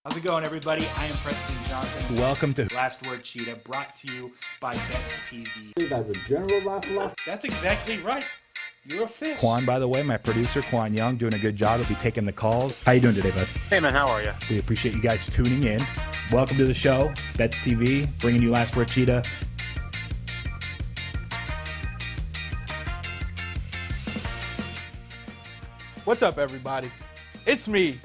How's it going, everybody? I am Preston Johnson. Welcome to Last Word Cheetah, brought to you by Bets TV. As a general philosophy. That's exactly right. You're a fish. Qwan, by the way, my producer, Qwan Young, doing a good job. He'll be taking the calls. How you doing today, bud? Hey, man, how are you? We appreciate you guys tuning in. Welcome to the show, Bets TV, bringing you Last Word Cheetah. What's up, everybody? It's me.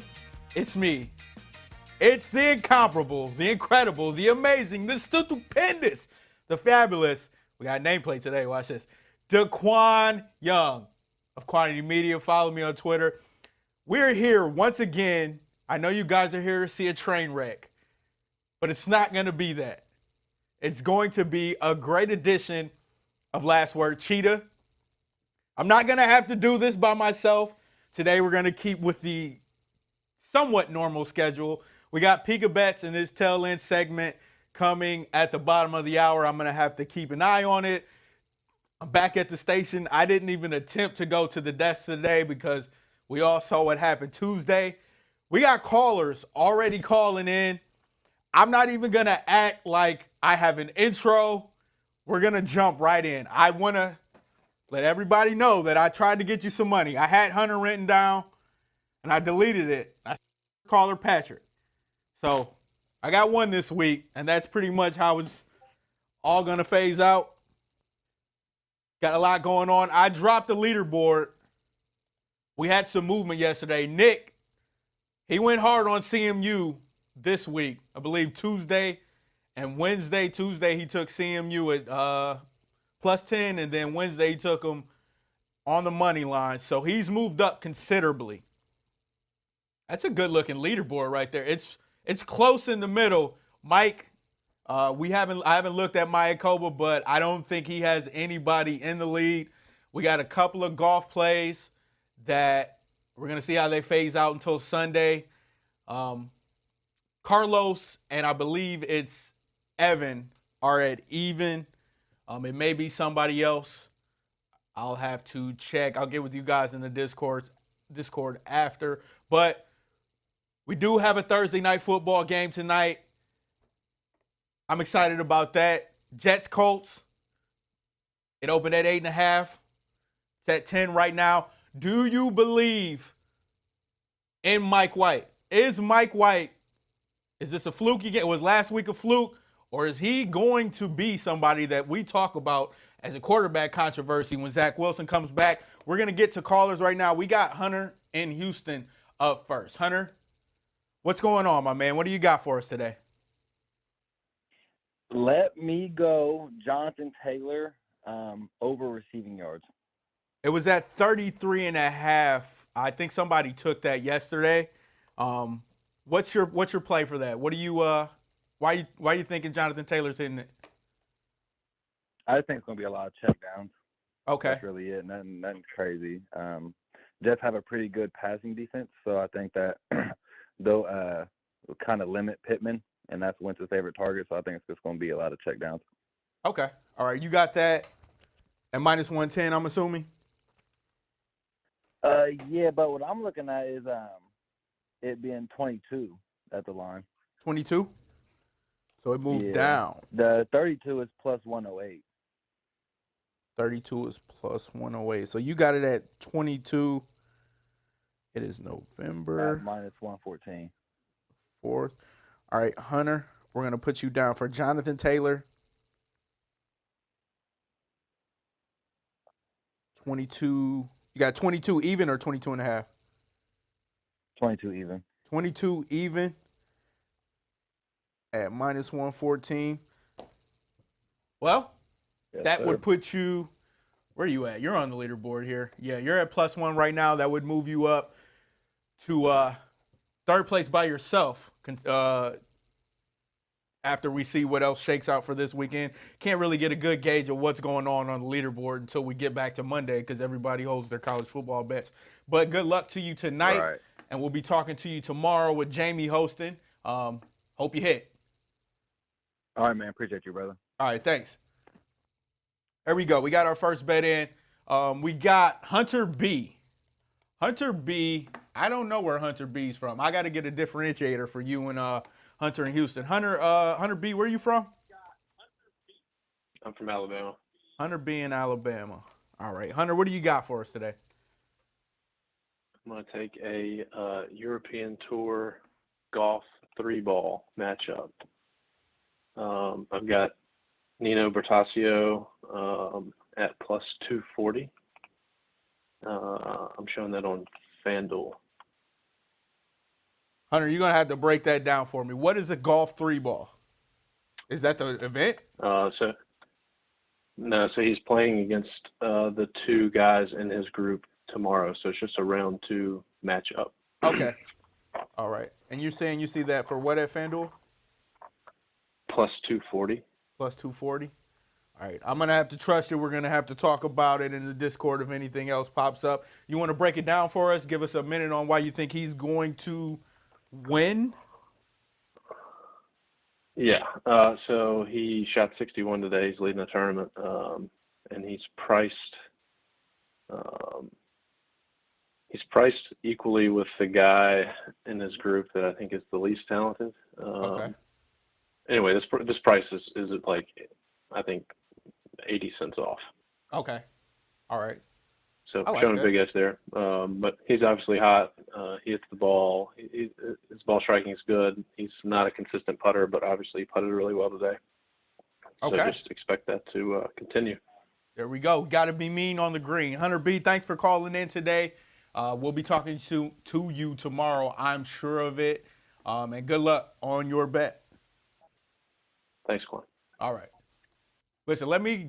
It's the incomparable, the incredible, the amazing, the stupendous, the fabulous. We got a nameplate today. Watch this. The Qwan Young of Quantity Media. Follow me on Twitter. We're here once again. I know you guys are here to see a train wreck, but it's not going to be that. It's going to be a great edition of Last Word Cheetah. I'm not going to have to do this by myself. Today we're going to keep with the somewhat normal schedule. We got Pikabets in this tail end segment coming at the bottom of the hour. I'm going to have to keep an eye on it. I'm back at the station. I didn't even attempt to go to the desk today because we all saw what happened Tuesday. We got callers already calling in. I'm not even going to act like I have an intro. We're going to jump right in. I want to let everybody know that I tried to get you some money. I had Hunter written down, and I deleted it. I caller Patrick. So I got one this week, and that's pretty much how it's all going to phase out. Got a lot going on. I dropped the leaderboard. We had some movement yesterday. Nick, he went hard on CMU this week. I believe Tuesday and Wednesday. Tuesday he took CMU at plus 10, and then Wednesday he took them on the money line. So he's moved up considerably. That's a good-looking leaderboard right there. It's close in the middle. Mike, I haven't looked at Mayakoba, but I don't think he has anybody in the lead. We got a couple of golf plays that we're going to see how they phase out until Sunday. Carlos and I believe it's Evan are at even. It may be somebody else. I'll have to check. I'll get with you guys in the Discord after. But we do have a Thursday night football game tonight. I'm excited about that. Jets Colts. It opened at 8.5. It's at 10 right now. Do you believe in Mike White? Is this a fluky game? Was last week a fluke? Or is he going to be somebody that we talk about as a quarterback controversy when Zach Wilson comes back? We're going to get to callers right now. We got Hunter in Houston up first. Hunter, what's going on, my man? What do you got for us today? Let me go Jonathan Taylor over receiving yards. It was at 33.5. I think somebody took that yesterday. What's your play for that? What do you why are you thinking Jonathan Taylor's hitting it? I think it's going to be a lot of checkdowns. Okay. That's really it. Nothing crazy. Jets have a pretty good passing defense, so I think that they'll kind of limit Pittman, and that's Wentz's favorite target, so I think it's just going to be a lot of checkdowns. Okay. All right. You got that at minus 110, I'm assuming? Yeah, but what I'm looking at is it being 22 at the line. 22? So it moved down. The 32 is plus 108. 32 is plus 108. So you got it at 22. It is November. At minus 114. 4th. All right, Hunter, we're going to put you down for Jonathan Taylor. 22. You got 22 even or 22.5? 22 even. 22 even at minus 114. Well, Yes, that sir. would put you, where are you at? You're on the leaderboard here. Yeah, you're at plus 1 right now. That would move you up to third place by yourself after we see what else shakes out for this weekend. Can't really get a good gauge of what's going on the leaderboard until we get back to Monday because everybody holds their college football bets. But good luck to you tonight, Right. And we'll be talking to you tomorrow with Jamie hosting. Hope you hit. All right, man. Appreciate you, brother. All right, thanks. There we go. We got our first bet in. We got Hunter B. Hunter B, I don't know where Hunter B's from. I got to get a differentiator for you and Hunter in Houston. Hunter B, where you from? I'm from Alabama. Hunter B in Alabama. All right. Hunter, what do you got for us today? I'm going to take a European Tour golf 3-ball matchup. I've got Nino Bertasio at plus 240. I'm showing that on FanDuel. Hunter, you're going to have to break that down for me. What is a golf 3-ball? Is that the event? So he's playing against the 2 guys in his group tomorrow. So it's just a round 2 matchup. Okay. All right. And you're saying you see that for what at FanDuel? Plus 240. Plus 240. All right. I'm going to have to trust you. We're going to have to talk about it in the Discord if anything else pops up. You want to break it down for us? Give us a minute on why you think he's going to win? Yeah. So he shot 61 today. He's leading the tournament. And he's priced equally with the guy in his group that I think is the least talented. Okay. Anyway, this price is like, I think, 80 cents off. Okay. All right. So I like showing that. a big edge there. But he's obviously hot. He hits the ball. His ball striking is good. He's not a consistent putter, but obviously he putted really well today. So Okay. just expect that to continue. There we go. Got to be mean on the green. Hunter B, thanks for calling in today. We'll be talking to you tomorrow. I'm sure of it. And good luck on your bet. Thanks, Qwan. All right. Listen, let me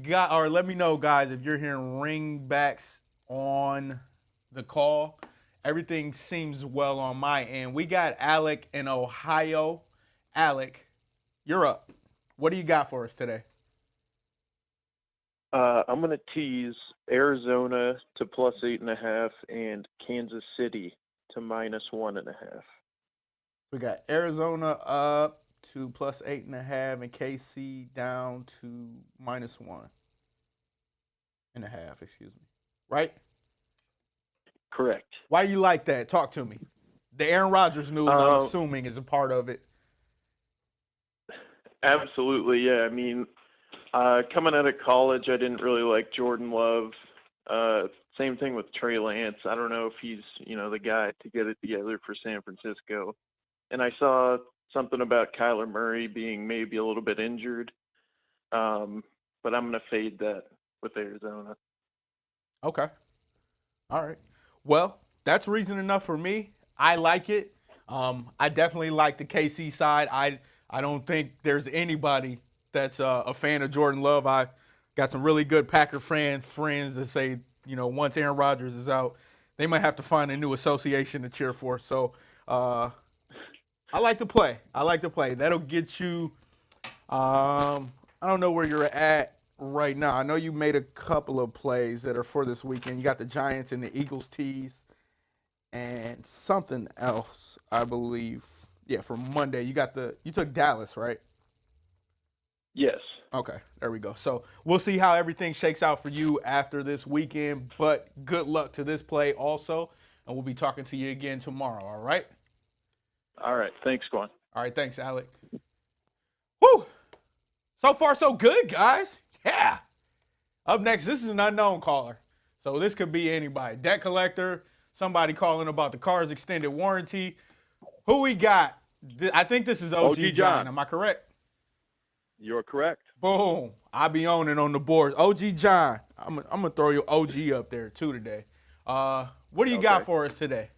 know, guys, if you're hearing ringbacks on the call. Everything seems well on my end. We got Alec in Ohio. Alec, you're up. What do you got for us today? I'm going to tease Arizona to plus 8.5 and Kansas City to minus 1.5. We got Arizona up to plus 8.5 and KC down to minus 1.5. Excuse me. Right? Correct. Why do you like that? Talk to me. The Aaron Rodgers news, I'm assuming, is a part of it. Absolutely, yeah. I mean, coming out of college, I didn't really like Jordan Love. Same thing with Trey Lance. I don't know if he's, the guy to get it together for San Francisco. And I saw something about Kyler Murray being maybe a little bit injured. But I'm going to fade that with Arizona. Okay. All right. Well, that's reason enough for me. I like it. I definitely like the KC side. I don't think there's anybody that's a fan of Jordan Love. I got some really good Packer friends that say, once Aaron Rodgers is out, they might have to find a new association to cheer for. So I like to play. That'll get you I don't know where you're at right now. I know you made a couple of plays that are for this weekend. You got the Giants and the Eagles tees and something else, I believe. Yeah, for Monday. You took Dallas, right? Yes. Okay, there we go. So we'll see how everything shakes out for you after this weekend, but good luck to this play also, and we'll be talking to you again tomorrow, all right? All right. Thanks, Qwan. All right, thanks, Alec. Woo! So far, so good, guys. Yeah. Up next, this is an unknown caller. So this could be anybody. Debt collector, somebody calling about the car's extended warranty. Who we got? I think this is OG John. Am I correct? You're correct. Boom. I be owning on the boards. OG John. I'm going to throw your OG up there, too, today. What do you got for us today?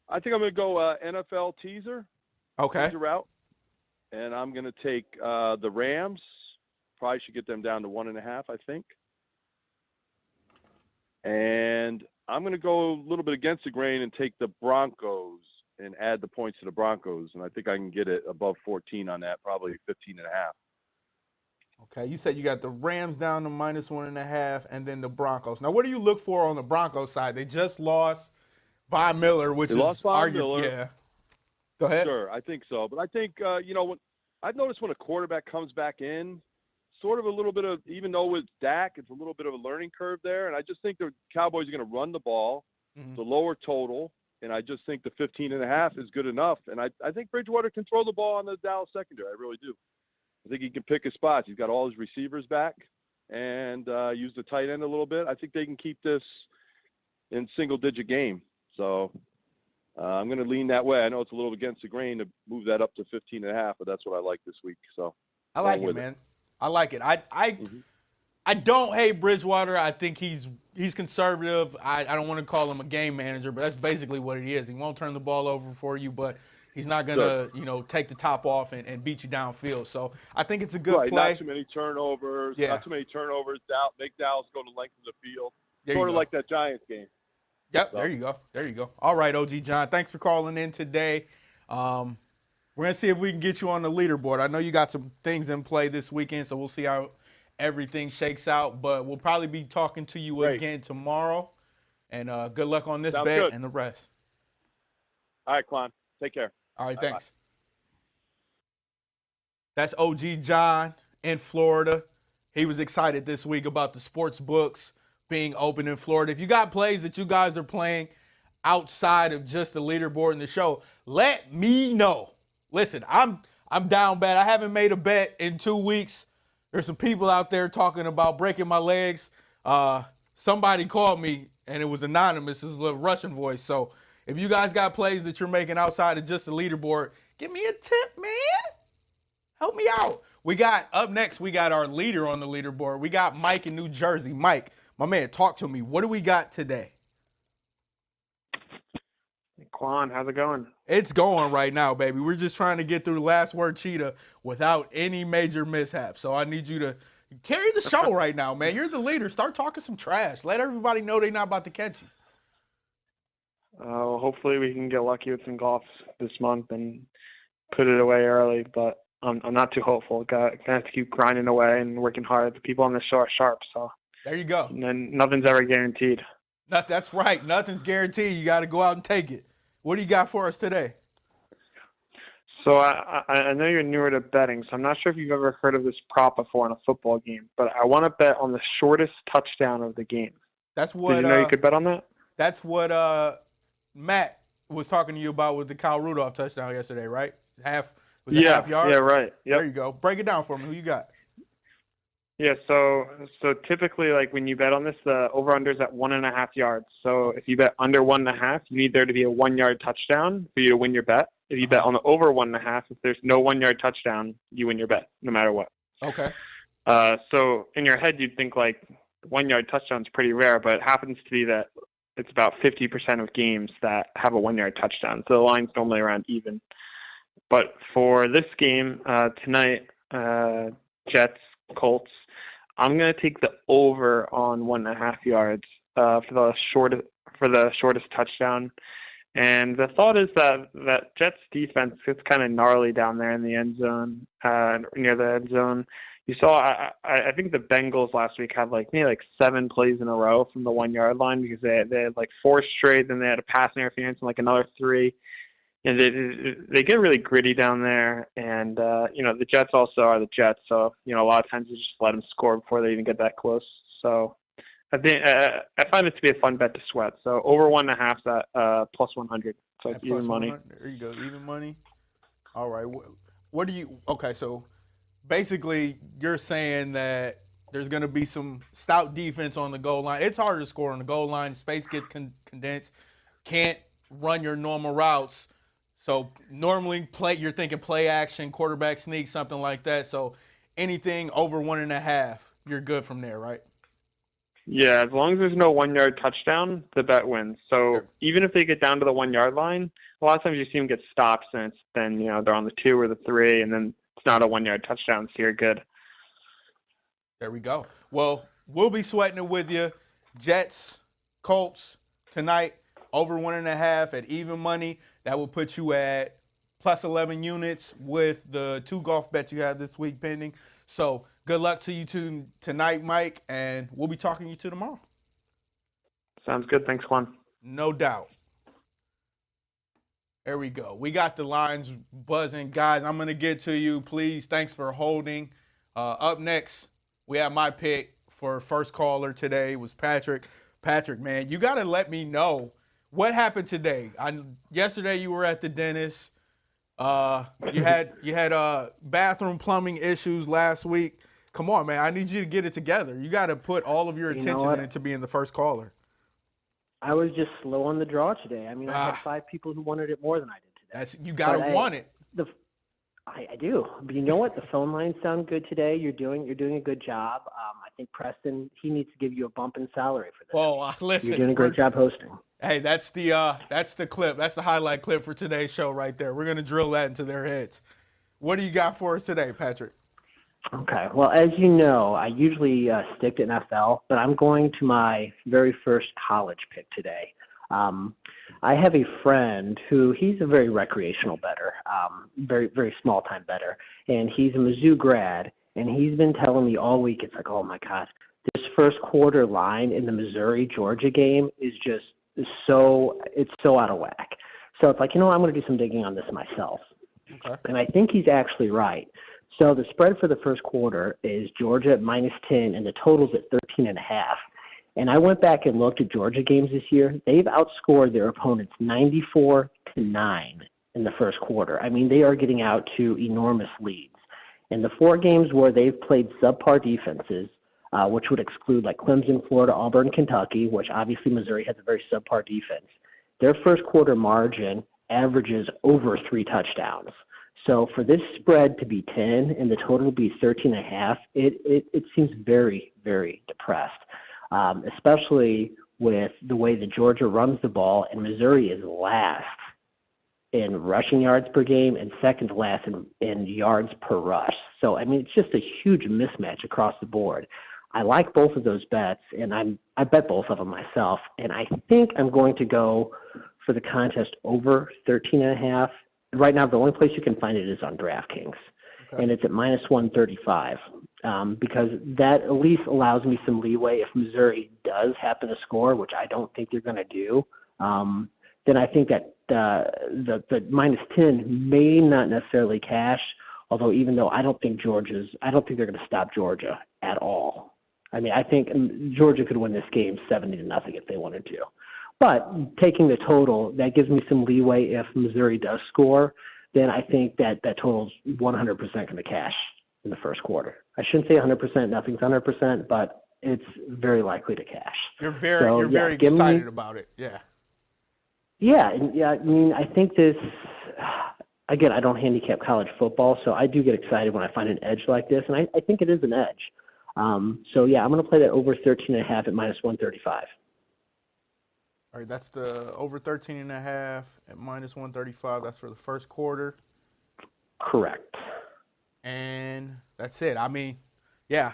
I think I'm going to go NFL teaser. Okay. Teaser route. And I'm going to take the Rams. Probably should get them down to 1.5, I think. And I'm going to go a little bit against the grain and take the Broncos and add the points to the Broncos. And I think I can get it above 14 on that, probably 15.5. Okay, you said you got the Rams down to minus 1.5 and then the Broncos. Now, what do you look for on the Broncos side? They just lost Von Miller, which is arguably. Yeah. Go ahead. Sure, I think so. But I think, when I've noticed when a quarterback comes back in, sort of a little bit of, even though with Dak, it's a little bit of a learning curve there. And I just think the Cowboys are going to run the ball, the lower total. and I just think the 15.5 is good enough. And I think Bridgewater can throw the ball on the Dallas secondary. I really do. I think he can pick his spots. He's got all his receivers back and use the tight end a little bit. I think they can keep this in single-digit game. So I'm going to lean that way. I know it's a little against the grain to move that up to 15.5, but that's what I like this week. So I like it, man. I like it. I don't hate Bridgewater. I think he's conservative. I don't want to call him a game manager, but that's basically what he is. He won't turn the ball over for you, but he's not going to, take the top off and beat you downfield. So I think it's a good play. Not too many turnovers. Yeah. Not too many turnovers. Make Dallas go the length of the field. There sort of like that Giants game. Yep, so. There you go. All right, OG John, thanks for calling in today. We're going to see if we can get you on the leaderboard. I know you got some things in play this weekend, so we'll see how everything shakes out. But we'll probably be talking to you again tomorrow. And good luck on this bet and the rest. All right, Qwan. Take care. All right, Bye-bye. thanks. That's OG John in Florida. He was excited this week about the sports books being open in Florida. If you got plays that you guys are playing outside of just the leaderboard in the show, let me know. Listen, I'm down bad. I haven't made a bet in 2 weeks. There's some people out there talking about breaking my legs. Somebody called me, and it was anonymous. It was a Russian voice. So if you guys got plays that you're making outside of just the leaderboard, give me a tip, man. Help me out. Up next, we got our leader on the leaderboard. We got Mike in New Jersey. Mike, my man, talk to me. What do we got today? Qwan, how's it going? It's going right now, baby. We're just trying to get through Last Word Cheetah without any major mishaps. So I need you to carry the show right now, man. You're the leader. Start talking some trash. Let everybody know they're not about to catch you. Hopefully we can get lucky with some golf this month and put it away early, but I'm not too hopeful. Gonna have to keep grinding away and working hard. The people on the show are sharp, so. There you go. And nothing's ever guaranteed. That's right. Nothing's guaranteed. You got to go out and take it. What do you got for us today? So I know you're newer to betting, so I'm not sure if you've ever heard of this prop before in a football game, but I want to bet on the shortest touchdown of the game. That's what. Did you know you could bet on that? That's what Matt was talking to you about with the Kyle Rudolph touchdown yesterday, right? Half yard? Yeah, right. Yep. There you go. Break it down for me. Who you got? Yeah, so typically, like when you bet on this, the over/under is at 1.5 yards. So if you bet under 1.5, you need there to be a 1-yard touchdown for you to win your bet. If you bet on the over 1.5, if there's no 1-yard touchdown, you win your bet, no matter what. Okay. So in your head, you'd think like 1-yard touchdown is pretty rare, but it happens to be that it's about 50% of games that have a 1-yard touchdown. So the line's normally around even. But for this game tonight, Jets, Colts, I'm going to take the over on 1.5 yards for the shortest touchdown. And the thought is that Jets defense gets kind of gnarly down there in the end zone, near the end zone. You saw, I think the Bengals last week had maybe 7 plays in a row from the 1-yard line because they had 4 straight, then they had a pass interference and another 3. And they get really gritty down there, and the Jets also are the Jets, so a lot of times you just let them score before they even get that close. So I think I find it to be a fun bet to sweat. So over 1.5 at plus 100. So it's even money. There you go, even money. All right, what do you? Okay, so basically you're saying that there's going to be some stout defense on the goal line. It's harder to score on the goal line. Space gets condensed. Can't run your normal routes. So normally you're thinking play action, quarterback sneak, something like that. So anything over 1.5, you're good from there, right? Yeah, as long as there's no 1-yard touchdown, the bet wins. So even if they get down to the 1-yard line, a lot of times you see them get stopped, and then they're on the 2 or the 3, and then it's not a 1-yard touchdown, so you're good. There we go. Well, we'll be sweating it with you. Jets, Colts tonight, over 1.5 at even money. That will put you at plus 11 units with the 2 golf bets you have this week pending. So good luck to you tonight, Mike, and we'll be talking to you tomorrow. Sounds good. Thanks, Qwan. No doubt. There we go. We got the lines buzzing. Guys, I'm going to get to you. Please, thanks for holding. Up next, we have my pick for first caller today was Patrick. Patrick, man, you got to let me know What happened today? Yesterday you were at the dentist. You had bathroom plumbing issues last week. Come on, man. I need you to get it together. You got to put all of your attention into being the first caller. I was just slow on the draw today. I mean, I had 5 people who wanted it more than I did today. You got to want it. I do. But you know what? The phone lines sound good today. You're doing a good job. I think Preston, he needs to give you a bump in salary for that. Well, listen. You're doing a great job hosting. Hey, that's the clip. That's the highlight clip for today's show right there. We're going to drill that into their heads. What do you got for us today, Patrick? Okay. Well, as you know, I usually stick to NFL, but I'm going to my very first college pick today. I have a friend who he's a very recreational bettor, very, very small time bettor, and he's a Mizzou grad, and he's been telling me all week, it's like, oh my God, this first quarter line in the Missouri-Georgia game is just so out of whack. So it's like, I'm going to do some digging on this myself. Okay. And I think he's actually right. So the spread for the first quarter is Georgia at -10, and the total's at 13.5. And I went back and looked at Georgia games this year. They've outscored their opponents 94-9 in the first quarter. I mean, they are getting out to enormous leads. In the 4 games where they've played subpar defenses, which would exclude like Clemson, Florida, Auburn, Kentucky, which obviously Missouri has a very subpar defense, their first quarter margin averages over 3 touchdowns. So for this spread to be 10 and the total to be 13.5, it seems very, very depressed, especially with the way that Georgia runs the ball, and Missouri is last in rushing yards per game and second to last in yards per rush. So, I mean, it's just a huge mismatch across the board. I like both of those bets, and I bet both of them myself, and I think I'm going to go for the contest over 13.5. Right now, the only place you can find it is on DraftKings, and it's at -135, because that at least allows me some leeway if Missouri does happen to score, which I don't think they're going to do. Then I think that the -10 may not necessarily cash, although even though I don't think they're going to stop Georgia at all. I mean, I think Georgia could win this game 70-0 if they wanted to. But taking the total, that gives me some leeway if Missouri does score. Then I think that total's 100% going to cash in the first quarter. I shouldn't say 100%. Nothing's 100%, but it's very likely to cash. You're very excited about it. Yeah. Yeah, I mean, I think this. Again, I don't handicap college football, so I do get excited when I find an edge like this, and I think it is an edge. So yeah, I'm going to play that over 13.5 at -135. All right, that's the over 13.5 at -135. That's for the first quarter. Correct. And that's it. I mean, yeah,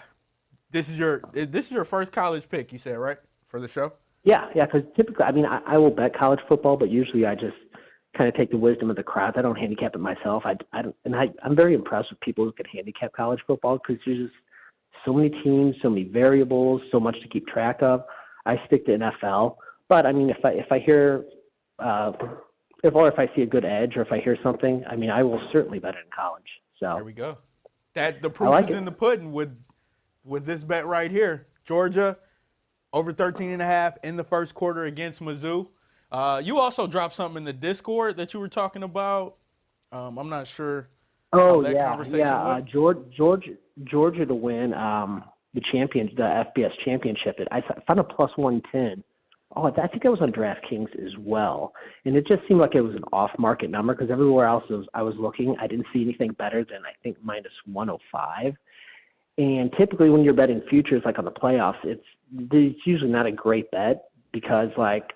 this is your first college pick, you said, right, for the show? Yeah, because typically, I mean, I will bet college football, but usually I just kind of take the wisdom of the crowd. I don't handicap it myself. I'm very impressed with people who can handicap college football because there's just so many teams, so many variables, so much to keep track of. I stick to NFL. But I mean, if I hear, if I see a good edge, or if I hear something, I mean, I will certainly bet it in college. So there we go. The proof is in the pudding with this bet right here. Georgia over 13.5 in the first quarter against Mizzou. You also dropped something in the Discord that you were talking about. I'm not sure. How that conversation went. Georgia to win the FBS championship. I found a +110. Oh, I think I was on DraftKings as well. And it just seemed like it was an off-market number because everywhere else I was looking, I didn't see anything better than, I think, -105. And typically when you're betting futures, like on the playoffs, it's usually not a great bet because, like,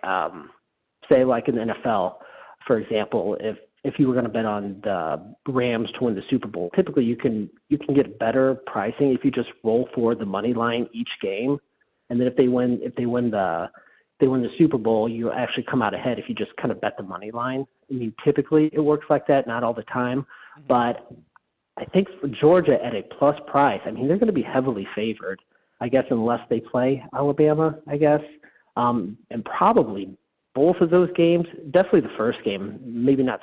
say, like in the NFL, for example, if you were going to bet on the Rams to win the Super Bowl, typically you can get better pricing if you just roll forward the money line each game. And then if they win the Super Bowl, you actually come out ahead if you just kind of bet the money line. I mean, typically it works like that, not all the time. But I think for Georgia at a plus price, I mean, they're going to be heavily favored, I guess, unless they play Alabama, I guess. And probably both of those games, definitely the first game, maybe not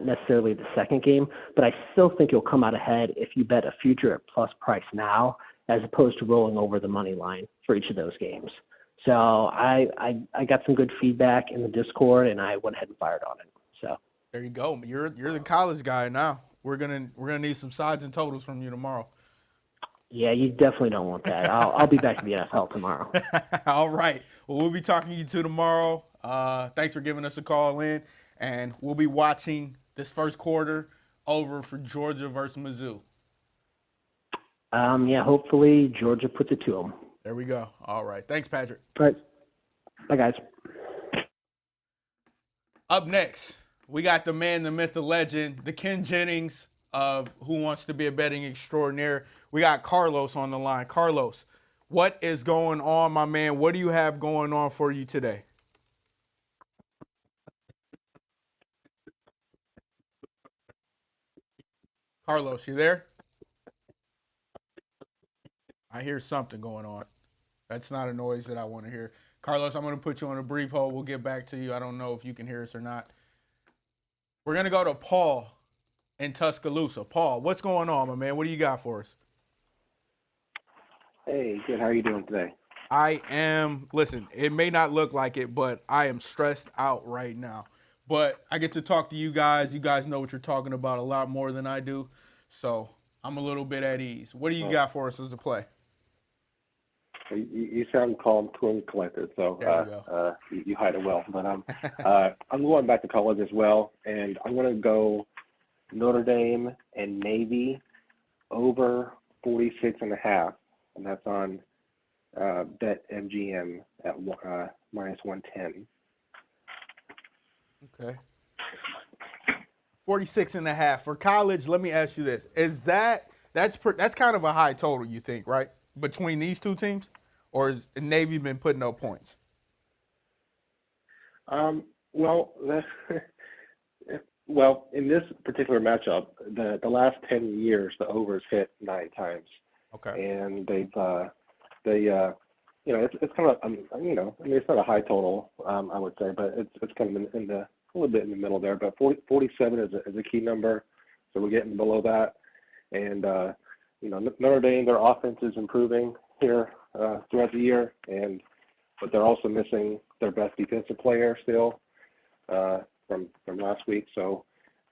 necessarily the second game, but I still think you'll come out ahead if you bet a future at plus price now, as opposed to rolling over the money line for each of those games. So I got some good feedback in the Discord, and I went ahead and fired on it. So there you go. You're the college guy now. We're gonna need some sides and totals from you tomorrow. yeah, you definitely don't want that. I'll be back to the NFL tomorrow. All right. Well, we'll be talking to you tomorrow. Thanks for giving us a call in, and we'll be watching this first quarter over for Georgia versus Mizzou. Yeah, hopefully Georgia puts it to them. There we go. All right. Thanks, Patrick. All right. Bye, guys. Up next, we got the man, the myth, the legend, the Ken Jennings of Who Wants to Be a Betting Extraordinaire. We got Carlos on the line. Carlos, what is going on, my man? What do you have going on for you today? Carlos, you there? I hear something going on. That's not a noise that I want to hear. Carlos, I'm going to put you on a brief hold. We'll get back to you. I don't know if you can hear us or not. We're going to go to Paul in Tuscaloosa. Paul, what's going on, my man? What do you got for us? Hey, good. How are you doing today? I am, listen, it may not look like it, but I am stressed out right now. But I get to talk to you guys. You guys know what you're talking about a lot more than I do. So I'm a little bit at ease. What do you got for us as a play? You sound calm, cool, and collected, so you hide it well. But I'm going back to college as well, and I'm going to go Notre Dame and Navy over 46.5, and that's on BetMGM at minus 110. Okay. 46.5 for college. Let me ask you this: that's kind of a high total, you think, right? Between these two teams, or has Navy been putting up points? Well, in this particular matchup, the last 10 years, the overs hit 9 times. Okay. And they've it's kind of it's not a high total, I would say, but it's kind of in the a little bit in the middle there. But 47 is a key number, so we're getting below that. And Notre Dame, their offense is improving here throughout the year, but they're also missing their best defensive player still from last week. So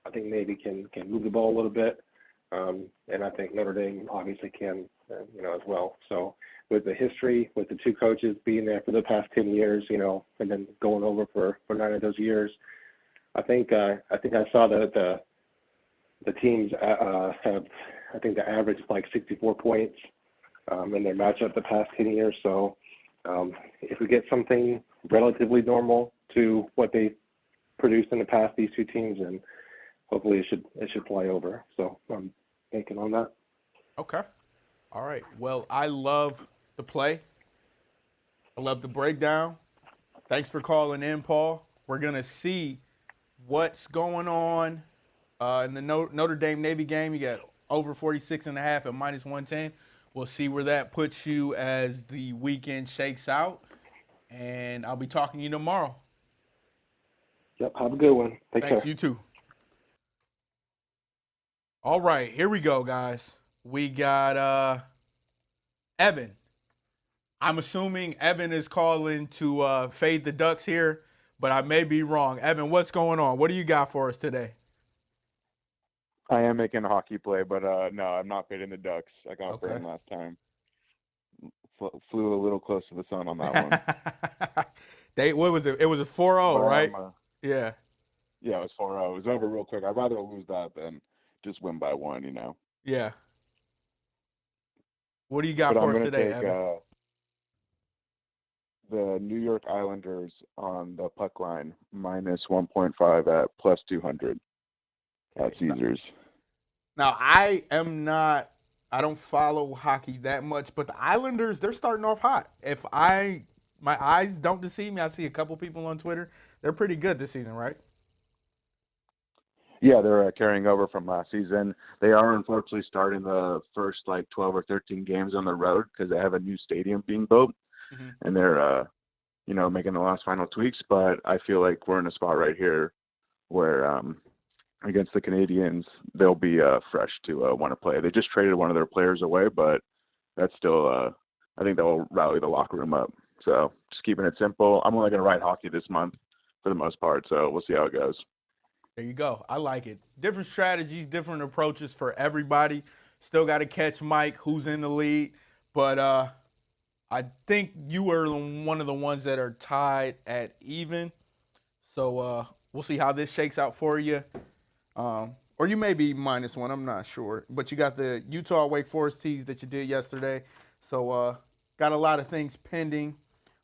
I think Navy can move the ball a little bit, and I think Notre Dame obviously can, as well. So with the history, with the two coaches being there for the past 10 years, and then going over for 9 of those years, I think I saw that the teams have, I think the average is like 64 points in their matchup the past 10 years. So if we get something relatively normal to what they produced in the past, these two teams, and hopefully it should fly over. So I'm thinking on that. Okay. All right. Well, I love the play. I love the breakdown. Thanks for calling in, Paul. We're going to see what's going on in the Notre Dame Navy game. You got over 46.5 at minus 110. We'll see where that puts you as the weekend shakes out. And I'll be talking to you tomorrow. Yep. Have a good one. Take Thanks, care. you too. All right, here we go, guys. We got Evan. I'm assuming Evan is calling to fade the Ducks here, but I may be wrong. Evan, what's going on? What do you got for us today? I am making a hockey play, but no, I'm not fading the Ducks. I got burned last time. Flew a little close to the sun on that one. What was it? It was a 4-0, right? Yeah. Yeah, it was 4-0. It was over real quick. I'd rather lose that than just win by 1, Yeah. What do you got for us today, Evan? The New York Islanders on the puck line, minus 1.5 at plus 200 at Caesars. Now, I don't follow hockey that much, but the Islanders, they're starting off hot. If my eyes don't deceive me, I see a couple people on Twitter. They're pretty good this season, right? Yeah, they're carrying over from last season. They are unfortunately starting the first 12 or 13 games on the road because they have a new stadium being built, and they're making the last final tweaks. But I feel like we're in a spot right here where against the Canadians, they'll be fresh to want to play. They just traded one of their players away, but that's still I think they'll rally the locker room up. So just keeping it simple. I'm only going to write hockey this month for the most part, so we'll see how it goes. There you go. I like it. Different strategies, different approaches for everybody. Still got to catch Mike, who's in the lead. But I think you are one of the ones that are tied at even. So we'll see how this shakes out for you. Or you may be -1. I'm not sure. But you got the Utah Wake Forest tease that you did yesterday. So got a lot of things pending.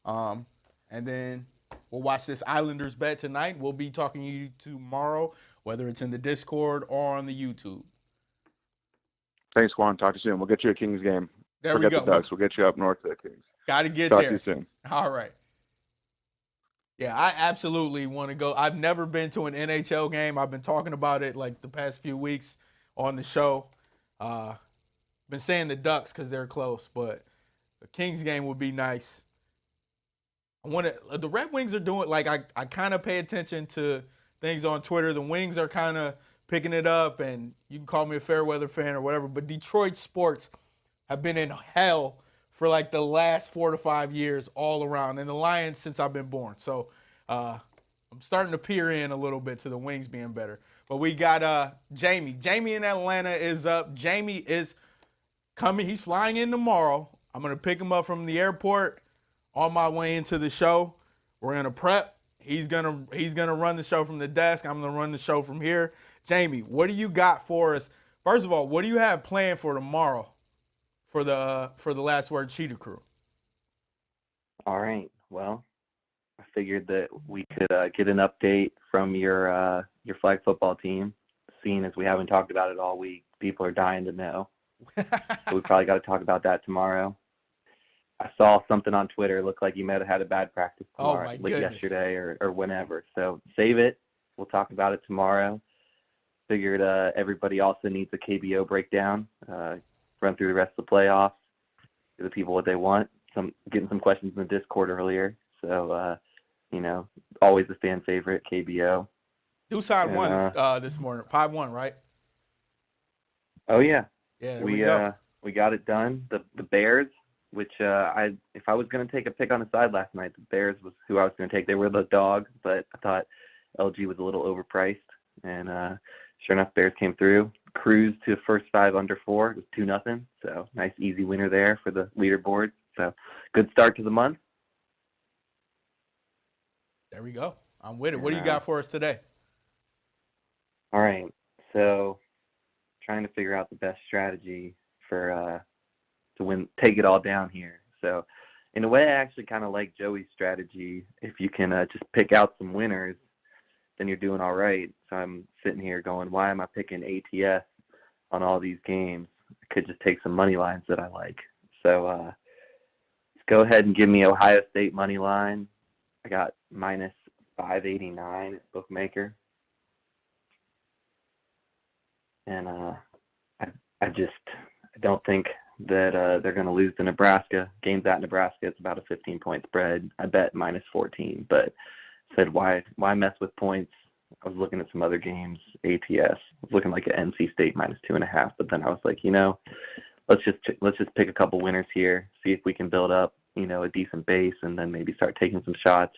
And then we'll watch this Islanders bet tonight. We'll be talking to you tomorrow, whether it's in the Discord or on the YouTube. Thanks, Qwan. Talk to you soon. We'll get you a Kings game. There Forget we go. the Ducks. We'll get you up north to the Kings. Got to get Talk there. to you soon. All right. Yeah, I absolutely want to go. I've never been to an NHL game. I've been talking about it like the past few weeks on the show. Been saying the Ducks because they're close, but the Kings game would be nice. The Red Wings are doing, like, I kind of pay attention to things on Twitter. The Wings are kind of picking it up, and you can call me a fair weather fan or whatever, but Detroit sports have been in hell for like the last 4 to 5 years all around, and the Lions since I've been born. So I'm starting to peer in a little bit to the Wings being better. But we got Jamie. Jamie in Atlanta is up. Jamie is coming. He's flying in tomorrow. I'm going to pick him up from the airport on my way into the show. We're going to prep. He's gonna run the show from the desk. I'm going to run the show from here. Jamie, what do you got for us? First of all, what do you have planned for tomorrow for the Last Word Cheetah crew? All right. Well, I figured that we could get an update from your flag football team, seeing as we haven't talked about it all week. People are dying to know. So we probably got to talk about that tomorrow. I saw something on Twitter. It looked like you might have had a bad practice tomorrow, my goodness. yesterday or whenever. So save it. We'll talk about it tomorrow. Figured everybody also needs a KBO breakdown. Run through the rest of the playoffs. Give the people what they want. Getting some questions in the Discord earlier. So, always a fan favorite, KBO. Doosan won this morning, 5-1, right? Oh yeah. Yeah, we got it done. The Bears, which if I was going to take a pick on the side last night, the Bears was who I was going to take. They were the dog, but I thought LG was a little overpriced, and sure enough, Bears came through. Cruised to the first 5 under 4. It was 2-0. So nice easy winner there for the leaderboard. So good start to the month. There we go. I'm with it. What do you got for us today? All right. So trying to figure out the best strategy for to win, take it all down here. So in a way, I actually kind of like Joey's strategy. If you can just pick out some winners, then you're doing all right. So I'm sitting here going, why am I picking ATS on all these games? I could just take some money lines that I like. So let's go ahead and give me Ohio State money line. I got -589 at Bookmaker. And I don't think that they're going to lose to Nebraska. Games at Nebraska, it's about a 15-point spread. I bet -14, but said why mess with points? I was looking at some other games. ATS was looking like an NC State -2.5, but then I was like, let's just pick a couple winners here, see if we can build up, a decent base, and then maybe start taking some shots,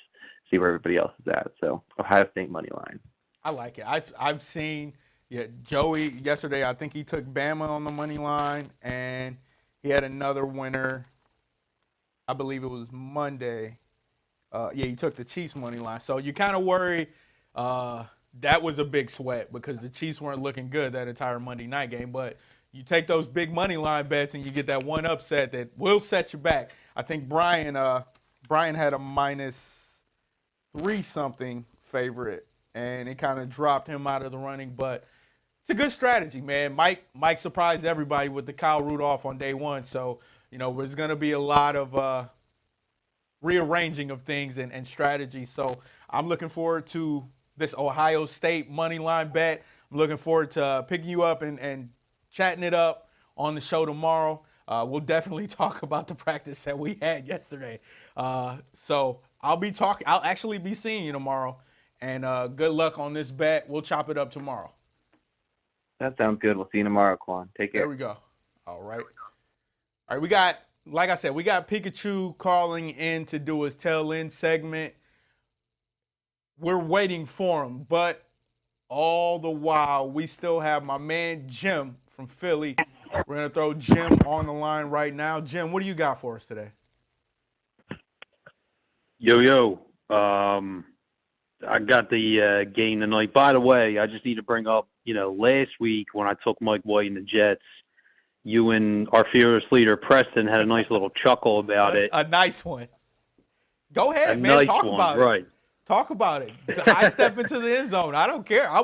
see where everybody else is at. So Ohio State money line. I like it. I've seen Joey yesterday. I think he took Bama on the money line, and he had another winner. I believe it was Monday. He took the Chiefs money line. So you kind of worry that was a big sweat because the Chiefs weren't looking good that entire Monday night game. But you take those big money line bets and you get that one upset that will set you back. I think Brian had a -3 something favorite, and it kind of dropped him out of the running. But it's a good strategy, man. Mike surprised everybody with the Kyle Rudolph on day one. So, there's going to be a lot of rearranging of things and strategy. So I'm looking forward to this Ohio State money line bet. I'm looking forward to picking you up and chatting it up on the show tomorrow. We'll definitely talk about the practice that we had yesterday. So I'll actually be seeing you tomorrow. And good luck on this bet. We'll chop it up tomorrow. That sounds good. We'll see you tomorrow, Qwan. Take care. There we go. All right. We got like I said, we got Pikachu calling in to do his tail end segment. We're waiting for him, but all the while, we still have my man Jim from Philly. We're going to throw Jim on the line right now. Jim, what do you got for us today? Yo. I got the game tonight. By the way, I just need to bring up, last week when I took Mike White and the Jets, you and our fearless leader, Preston, had a nice little chuckle about it. A nice one. Go ahead, man. Nice Talk one, about it. right. Talk about it. I step into the end zone. I don't care. I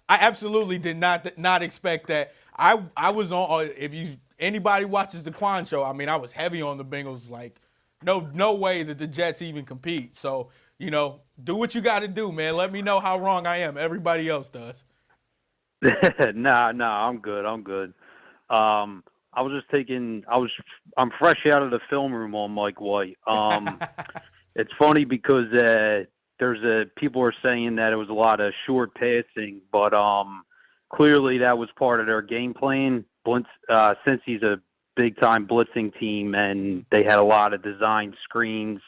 absolutely did not expect that. I was on. If anybody watches the Qwan show, I mean, I was heavy on the Bengals. Like, no way that the Jets even compete. So, do what you got to do, man. Let me know how wrong I am. Everybody else does. Nah, I'm good. I'm fresh out of the film room on Mike White. It's funny because people are saying that it was a lot of short passing, but clearly that was part of their game plan. Since he's a big-time blitzing team, and they had a lot of design screens.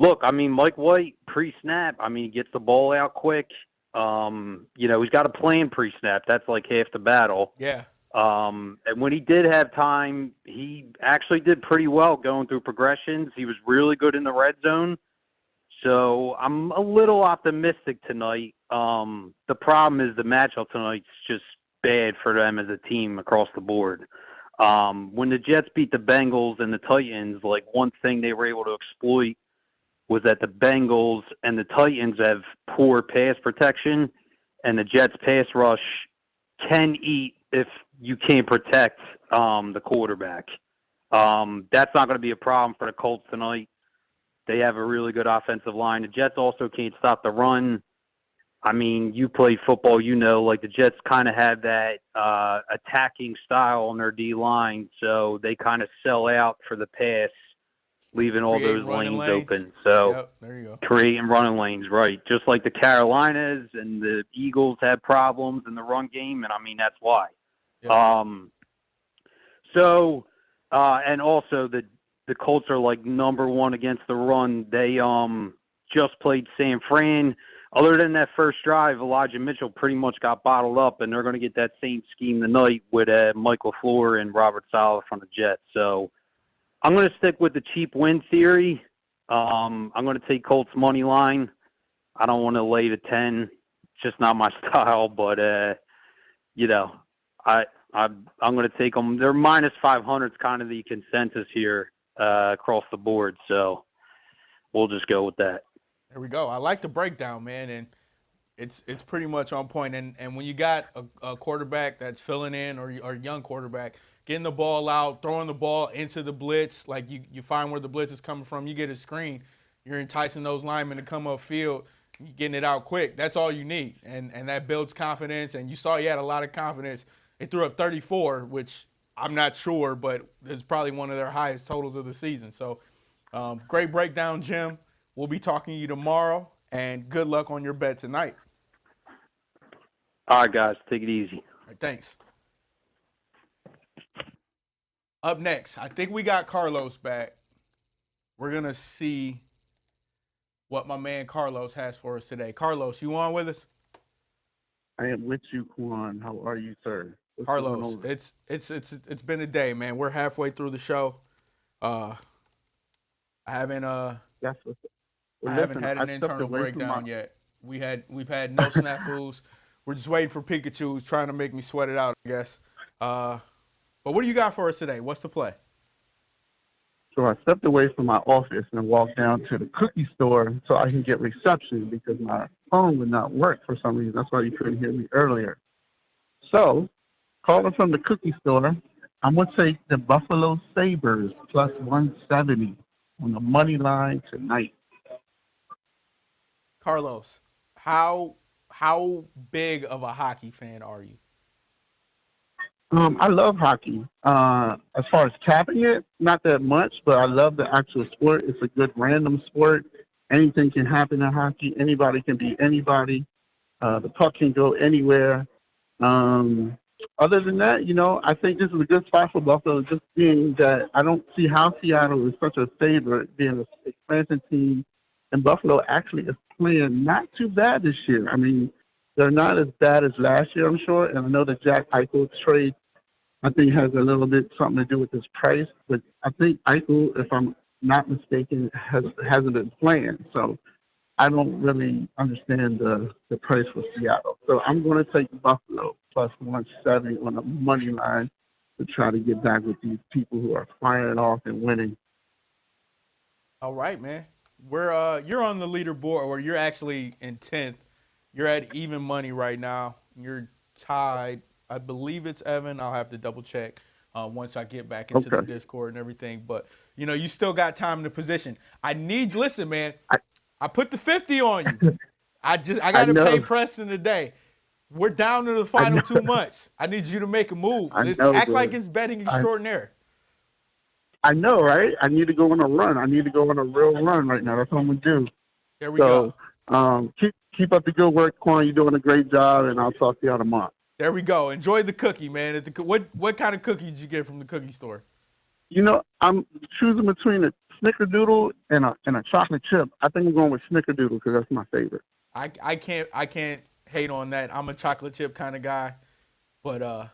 Look, I mean, Mike White, pre-snap, he gets the ball out quick. He's got a plan pre-snap. That's like half the battle. Yeah. And when he did have time, he actually did pretty well going through progressions. He was really good in the red zone. So I'm a little optimistic tonight. The problem is the matchup tonight's just bad for them as a team across the board. When the Jets beat the Bengals and the Titans, like one thing they were able to exploit was that the Bengals and the Titans have poor pass protection, and the Jets pass rush can eat if you can't protect the quarterback. That's not going to be a problem for the Colts tonight. They have a really good offensive line. The Jets also can't stop the run. I mean, you play football, like the Jets kind of have that attacking style on their D-line, so they kind of sell out for the pass, leaving all those lanes open. So yep, there you go. Creating running lanes, right. Just like the Carolinas and the Eagles had problems in the run game, and that's why. Yep. And also the Colts are like number one against the run. They just played San Fran. Other than that first drive, Elijah Mitchell pretty much got bottled up, and they're going to get that same scheme tonight with Mike LaFleur and Robert Saleh from the Jets. So I'm going to stick with the cheap win theory. I'm going to take Colts money line. I don't want to lay the 10. It's just not my style, but I'm going to take them. They're minus 500 is kind of the consensus here across the board, so we'll just go with that. There we go. I like the breakdown, man, and it's pretty much on point. And when you got a quarterback that's filling in or a young quarterback, getting the ball out, throwing the ball into the blitz, like you find where the blitz is coming from, you get a screen, you're enticing those linemen to come upfield, you're getting it out quick. That's all you need, and that builds confidence. And you saw he had a lot of confidence. They threw up 34, which I'm not sure, but it's probably one of their highest totals of the season. So great breakdown, Jim. We'll be talking to you tomorrow, and good luck on your bet tonight. All right, guys. Take it easy. All right, thanks. Up next, I think we got Carlos back. We're going to see what my man Carlos has for us today. Carlos, you on with us? I am with you, Qwan. How are you, sir? Carlos, it's been a day, man. We're halfway through the show. I haven't had an internal breakdown yet. We've had no snafus. We're just waiting for Pikachu, who's trying to make me sweat it out, I guess. But what do you got for us today? What's the play? So I stepped away from my office and walked down to the cookie store so I can get reception because my phone would not work for some reason. That's why you couldn't hear me earlier. So, calling from the cookie store, I'm going to take the Buffalo Sabres plus 170 on the money line tonight. Carlos, how big of a hockey fan are you? I love hockey. As far as capping it, not that much, but I love the actual sport. It's a good random sport. Anything can happen in hockey. Anybody can beat anybody. The puck can go anywhere. Other than that, I think this is a good spot for Buffalo, just being that I don't see how Seattle is such a favorite, being an expansion team, and Buffalo actually is playing not too bad this year. I mean, they're not as bad as last year, I'm sure, and I know the Jack Eichel trade, I think, has a little bit something to do with his price, but I think Eichel, if I'm not mistaken, hasn't been playing, so I don't really understand the price for Seattle. So I'm going to take Buffalo plus 170 on the money line to try to get back with these people who are firing off and winning. All right, man. You're on the leaderboard, or you're actually in 10th. You're at even money right now. You're tied. I believe it's Evan. I'll have to double check once I get back into the Discord and everything. But, you still got time in the position. Listen, man. I put the 50 on you. I got to pay Preston today. We're down to the final 2 months. I need you to make a move. Act like it's betting extraordinaire. I know, right? I need to go on a run. I need to go on a real run right now. That's what I'm going to do. There we go. Keep up the good work, Qwan. You're doing a great job, and I'll talk to you tomorrow. There we go. Enjoy the cookie, man. What kind of cookie did you get from the cookie store? I'm choosing between a snickerdoodle and a chocolate chip. I think I'm going with snickerdoodle because that's my favorite. I can't hate on that. I'm a chocolate chip kind of guy, but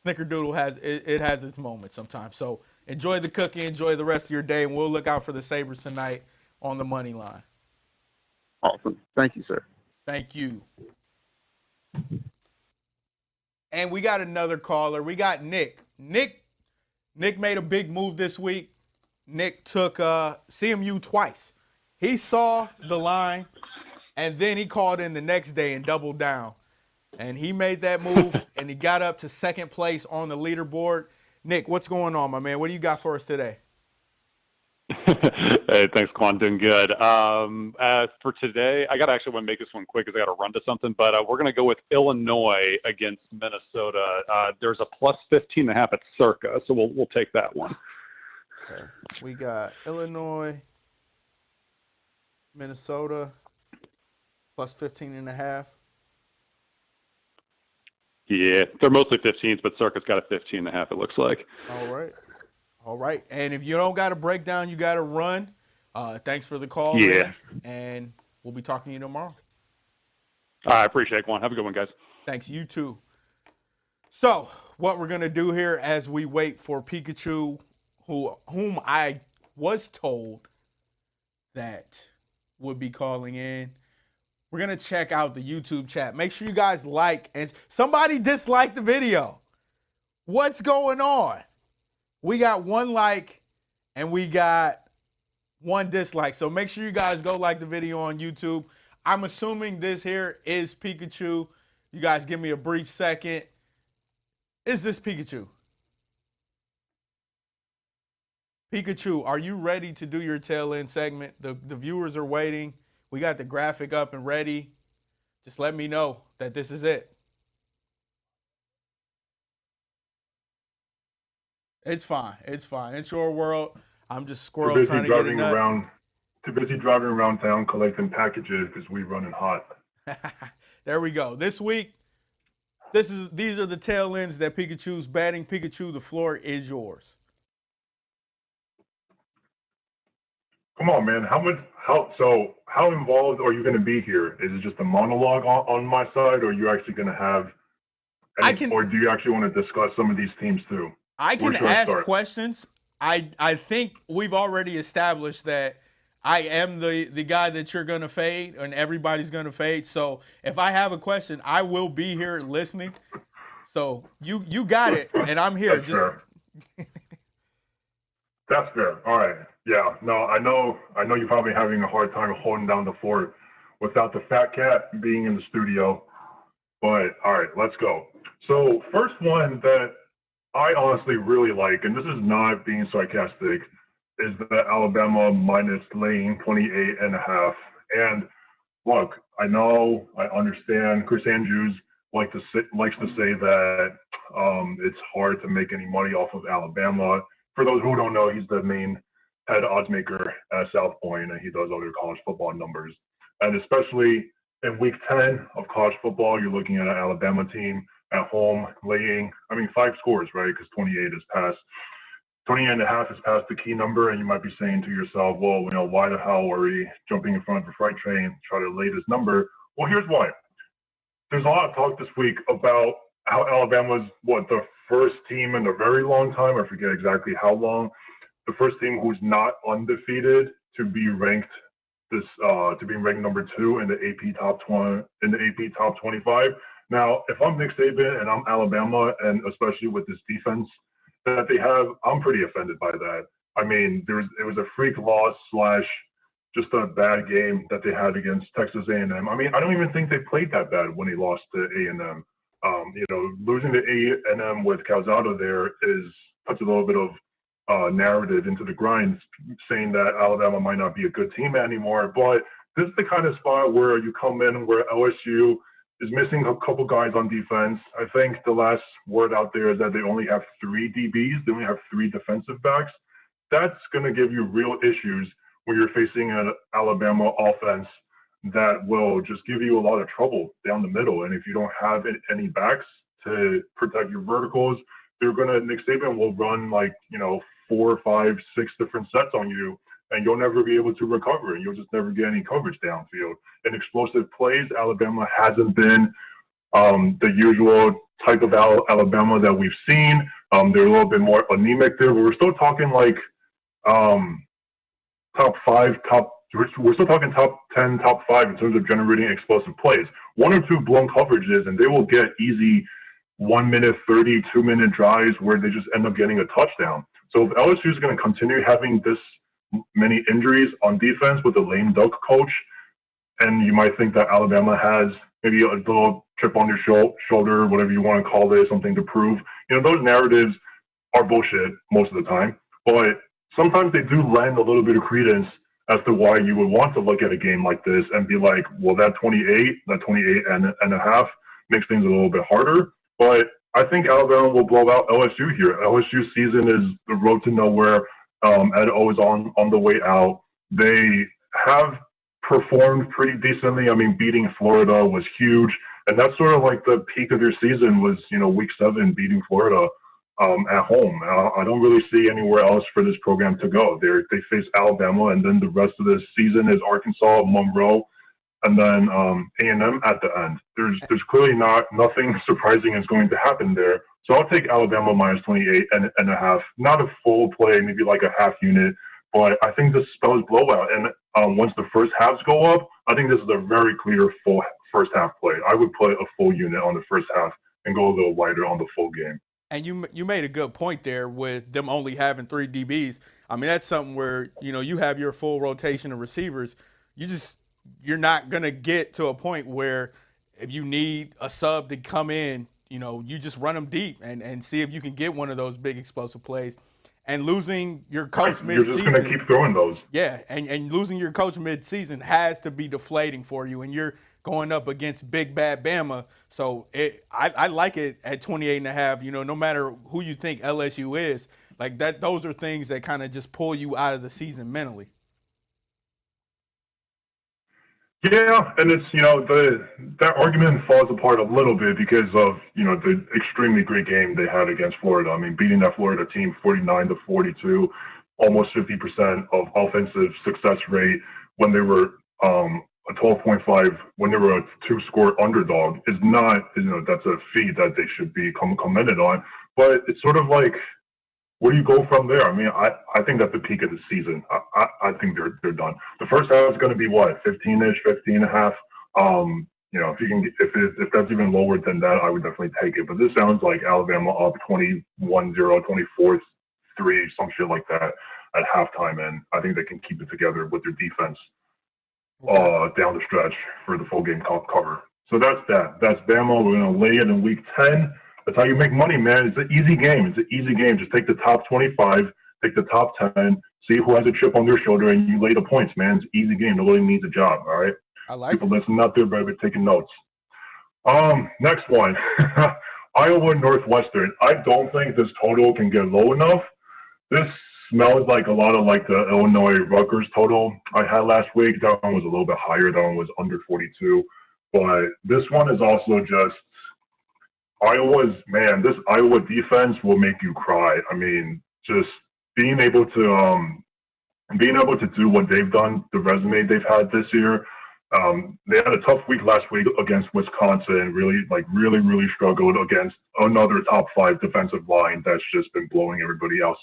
snickerdoodle has its moments sometimes. So enjoy the cookie, enjoy the rest of your day, and we'll look out for the Sabres tonight on the money line. Awesome. Thank you, sir. Thank you. And we got another caller. We got Nick. Nick made a big move this week. Nick took CMU twice. He saw the line, and then he called in the next day and doubled down. And he made that move, and he got up to second place on the leaderboard. Nick, what's going on, my man? What do you got for us today? Hey, thanks, Qwan. Doing good. For today, I actually want to make this one quick because I got to run to something, but we're going to go with Illinois against Minnesota. There's a plus 15.5 at Circa, so we'll take that one. Okay. We got Illinois, Minnesota, plus 15.5. Yeah, they're mostly 15s, but Circa's got a 15.5, it looks like. All right. And if you don't got a breakdown, you got to run. Thanks for the call. Yeah. And we'll be talking to you tomorrow. I appreciate it, Qwan. Have a good one, guys. Thanks. You too. So what we're going to do here as we wait for Pikachu, whom I was told that would be calling in, we're going to check out the YouTube chat. Make sure you guys like, and somebody disliked the video. What's going on? We got 1 like and we got 1 dislike. So make sure you guys go like the video on YouTube. I'm assuming this here is Pikachu. You guys give me a brief second. Is this Pikachu? Pikachu, are you ready to do your tail end segment? The viewers are waiting. We got the graphic up and ready. Just let me know that this is it. It's fine. It's your world. I'm just squirrel trying to get it done. Too busy driving around town collecting packages because we running hot. There we go. This week, these are the tail ends that Pikachu's batting. Pikachu, the floor is yours. Come on, man. How involved are you going to be here? Is it just a monologue on my side, or are you actually going to have or do you actually want to discuss some of these teams too? I can ask questions. I think we've already established that I am the guy that you're going to fade and everybody's going to fade. So if I have a question, I will be here listening. So you got it, and I'm here. That's fair. That's fair. All right. Yeah. No, I know you're probably having a hard time holding down the fort without the fat cat being in the studio. But all right, let's go. So first one that I honestly really like, and this is not being sarcastic, is the Alabama minus lane 28.5. And look, I understand Chris Andrews likes to say that it's hard to make any money off of Alabama. For those who don't know, he's the main head odds maker at South Point, and he does other college football numbers. And especially in week 10 of college football, you're looking at an Alabama team at home, laying, 5 scores, right? Because 28 is past. 28.5 is past the key number, and you might be saying to yourself, well, why the hell are we jumping in front of a freight train, try to lay this number? Well, here's why. There's a lot of talk this week about how Alabama's, the first team in a very long time, I forget exactly how long, the first team who's not undefeated to be ranked number 2 in the AP top 20, in the AP top 25. Now, if I'm Nick Saban and I'm Alabama, and especially with this defense that they have, I'm pretty offended by that. It was a freak loss / just a bad game that they had against Texas A&M. I don't even think they played that bad when they lost to A&M. Losing to A&M with Calzado there puts a little bit of narrative into the grind, saying that Alabama might not be a good team anymore. But this is the kind of spot where you come in where LSU is missing a couple guys on defense. I think the last word out there is that they only have 3 DBs. They only have 3 defensive backs. That's going to give you real issues when you're facing an Alabama offense that will just give you a lot of trouble down the middle. And if you don't have any backs to protect your verticals, Nick Saban will run 4, 5, 6 different sets on you, and you'll never be able to recover, and you'll just never get any coverage downfield. In explosive plays, Alabama hasn't been the usual type of Alabama that we've seen. They're a little bit more anemic there, but we're still talking top 5, we're still talking top 10, top 5 in terms of generating explosive plays. 1 or 2 blown coverages, and they will get easy 1 minute, 30, 2-minute drives where they just end up getting a touchdown. So if LSU is going to continue having this many injuries on defense with a lame duck coach, and you might think that Alabama has maybe a little chip on their shoulder, whatever you want to call it, something to prove. Those narratives are bullshit most of the time, but sometimes they do lend a little bit of credence as to why you would want to look at a game like this and be like, well, that 28 and a half makes things a little bit harder. But I think Alabama will blow out LSU here. LSU season is the road to nowhere. Ed O is on the way out. They have performed pretty decently. Beating Florida was huge. And that's sort of like the peak of their season was, week 7, beating Florida at home. I don't really see anywhere else for this program to go. They face Alabama, and then the rest of the season is Arkansas, Monroe, and then A&M at the end. There's clearly nothing surprising is going to happen there. So I'll take Alabama minus 28 and a half. Not a full play, maybe like a half unit, but I think this spells blowout. And once the first halves go up, I think this is a very clear full first half play. I would put a full unit on the first half and go a little lighter on the full game. And you made a good point there with them only having 3 DBs. That's something where, you have your full rotation of receivers. You're not going to get to a point where if you need a sub to come in, you just run them deep and see if you can get one of those big explosive plays. And losing your coach mid-season. You're just going to keep throwing those. Yeah, and losing your coach mid-season has to be deflating for you, and you're going up against big bad Bama. So I like it at 28.5. No matter who you think LSU is, like that. Those are things that kind of just pull you out of the season mentally. Yeah, and it's that argument falls apart a little bit because of the extremely great game they had against Florida. Beating that Florida team 49-42, almost 50% of offensive success rate when they were a 12.5 when they were a 2-score underdog is not that's a feat that they should be commended on. But it's sort of like, where do you go from there? I think that's the peak of the season. I think they're done. The first half is going to be what, 15-ish, 15.5. If you can, if that's even lower than that, I would definitely take it. But this sounds like Alabama up 21-0, 24-3, some shit like that at halftime, and I think they can keep it together with their defense down the stretch for the full game cover. So that's that. That's Bama. We're going to lay it in week 10. That's how you make money, man. It's an easy game. Just take the top 25, take the top 10, see who has a chip on their shoulder, and you lay the points, man. It's an easy game. Nobody needs a job, all right? I like people listening out there, better be taking notes. Next one, Iowa Northwestern. I don't think this total can get low enough. This smells like a lot of like the Illinois Rutgers total I had last week. That one was a little bit higher. That one was under 42. But this one is also just this Iowa defense will make you cry. I mean, just being able to do what they've done, the resume they've had this year. They had a tough week last week against Wisconsin. Really struggled against another top 5 defensive line that's just been blowing everybody else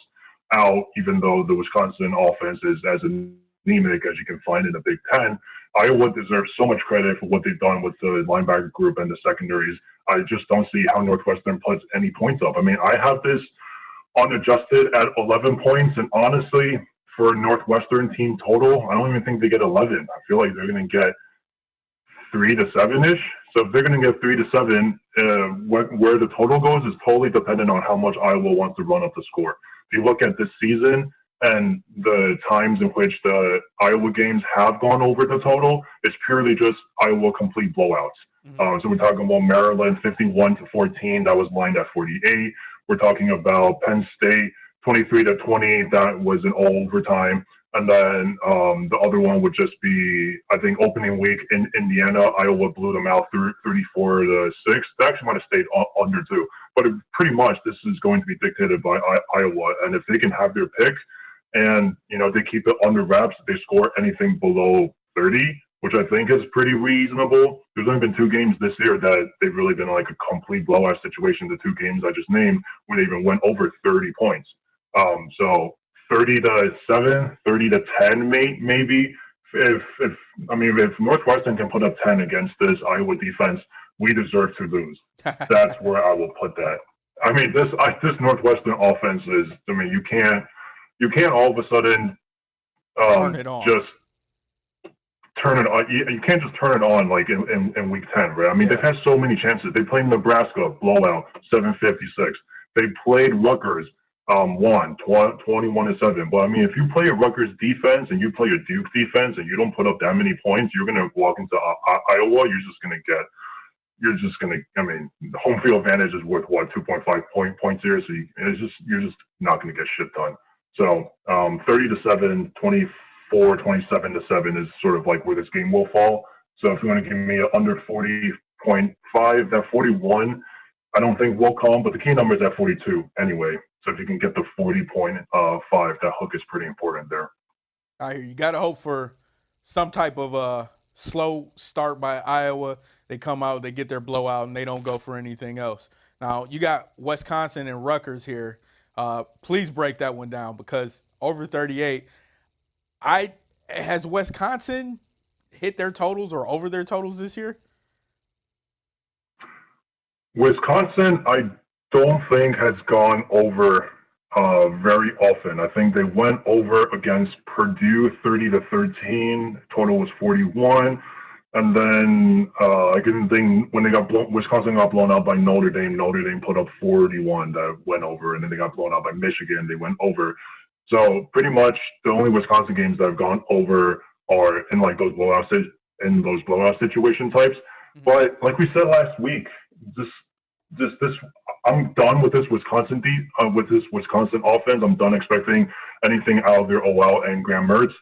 out. Even though the Wisconsin offense is as anemic as you can find in the Big Ten, Iowa deserves so much credit for what they've done with the linebacker group and the secondaries. I just don't see how Northwestern puts any points up. I mean, I have this unadjusted at 11 points, and honestly, for a Northwestern team total, I don't even think they get 11. I feel like they're going to get 3 to 7-ish. So if they're going to get 3 to 7, where the total goes is totally dependent on how much Iowa wants to run up the score. If you look at this season and the times in which the Iowa games have gone over the total, it's purely just Iowa complete blowouts. So we're talking about Maryland 51-14, that was lined at 48. We're talking about Penn State 23-20, that was an all overtime. And then the other one would just be, I think, opening week in Indiana. Iowa blew them out 34-6. They actually might have stayed under too. But pretty much this is going to be dictated by Iowa. And if they can have their pick and, they keep it under wraps, they score anything below 30, which I think is pretty reasonable. There's only been 2 games this year that they've really been like a complete blowout situation. The 2 games I just named where they even went over 30 points. So 30-7, 30-10, maybe. If Northwestern can put up 10 against this Iowa defense, we deserve to lose. That's where I will put that. I mean, this Northwestern offense is. I mean, you can't all of a sudden turn it on. Just turn it on. You can't just turn it on like in week 10, right? I mean, they've had so many chances. They played Nebraska, blowout, 7-56. They played Rutgers. Won 21-7. But I mean, if you play a Rutgers defense and you play a Duke defense and you don't put up that many points, you're going to walk into Iowa. You're just going to. I mean, the home field advantage is worth what 2.5 points here. So you're just not going to get shit done. So 30-7, 24, 27-7 is sort of like where this game will fall. So if you want to give me under 40.5, that 41, I don't think will come. But the key number is at 42 anyway. So if you can get the 40.5, that hook is pretty important there. I hear you. Got to hope for some type of slow start by Iowa. They come out, they get their blowout, and they don't go for anything else. Now, you got Wisconsin and Rutgers here. Please break that one down because over 38, has Wisconsin hit their totals or over their totals this year? Wisconsin, I don't think has gone over very often. I think they went over against Purdue 30-13. Total was 41. And then I didn't think when Wisconsin got blown out by Notre Dame put up 41 that went over, and then they got blown out by Michigan. They went over. So pretty much the only Wisconsin games that have gone over are in like those blowout situation types. But like we said last week, I'm done with this Wisconsin offense. I'm done expecting anything out of their OL and Graham Mertz.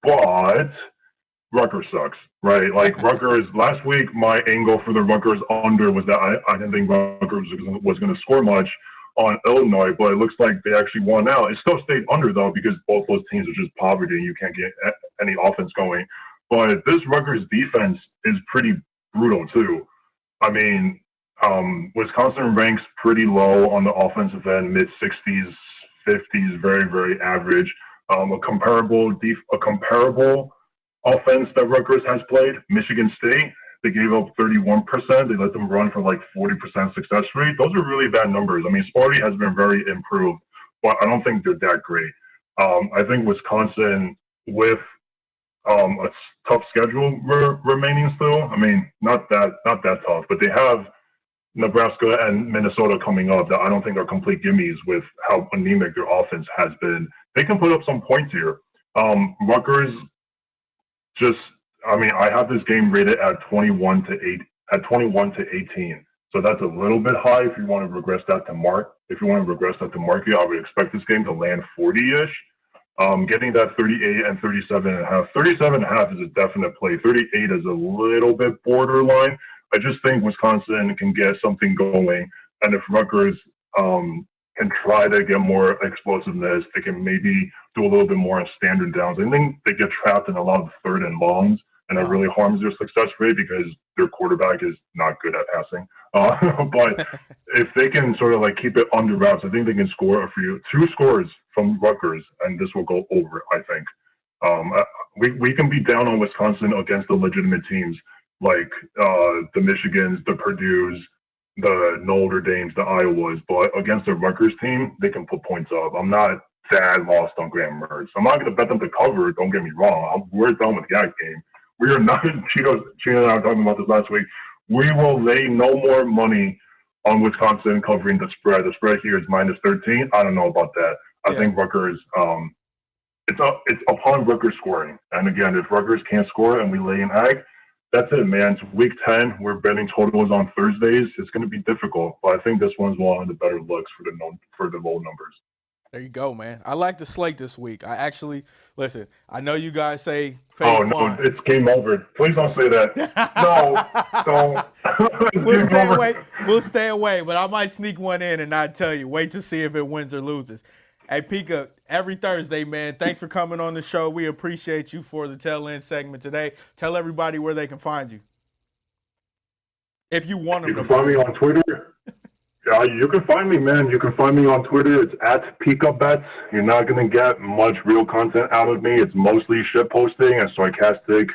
But Rutgers sucks, right? Like Rutgers last week, my angle for the Rutgers under was that I didn't think Rutgers was going to score much on Illinois, but it looks like they actually won out. It still stayed under though because both those teams are just poverty and you can't get any offense going. But this Rutgers defense is pretty brutal too. I mean, Wisconsin ranks pretty low on the offensive end, mid-60s, 50s, very, very average. A comparable offense that Rutgers has played, Michigan State, they gave up 31%. They let them run for like 40% success rate. Those are really bad numbers. I mean, Sparty has been very improved, but I don't think they're that great. I think Wisconsin, with a tough schedule remaining still, I mean, not that tough, but they have Nebraska and Minnesota coming up that I don't think are complete gimmies with how anemic their offense has been. They can put up some points here. Rutgers I have this game rated at 21 to 18. So that's a little bit high if you want to regress that to market. I would expect this game to land 40-ish. Getting that 38 and 37.5. 37.5 is a definite play. 38 is a little bit borderline. I just think Wisconsin can get something going, and if Rutgers can try to get more explosiveness, they can maybe do a little bit more on standard downs. I think they get trapped in a lot of third and longs, and it really harms their success rate because their quarterback is not good at passing. But if they can sort of like keep it under wraps, I think they can score a few, 2 scores from Rutgers, and this will go over, I think. We can be down on Wisconsin against the legitimate teams like the Michigans, the Purdues, the Notre Dames, the Iowas, but against the Rutgers team, they can put points up. I'm not that lost on Graham Mertz. I'm not going to bet them to cover, don't get me wrong. We're done with that game. We are not, Cheetah and I were talking about this last week, we will lay no more money on Wisconsin covering the spread. The spread here is -13. I don't know about that. I think Rutgers, it's upon Rutgers scoring. And again, if Rutgers can't score and we lay an egg, that's it, man. It's week 10. We're betting totals on Thursdays. It's going to be difficult, but I think this one's one of the better looks for the low numbers. There you go, man. I like the slate this week. I actually listen. I know you guys say. Oh no, it's game over. Please don't say that. No, don't. We'll stay away. We'll stay away, but I might sneak one in and not tell you. Wait to see if it wins or loses. Hey, Pika, every Thursday, man. Thanks for coming on the show. We appreciate you for the tail end segment today. Tell everybody where they can find you. If you want them to find me on Twitter. Yeah, you can find me, man. You can find me on Twitter. It's at Pikabets. You're not going to get much real content out of me. It's mostly shit posting and sarcastic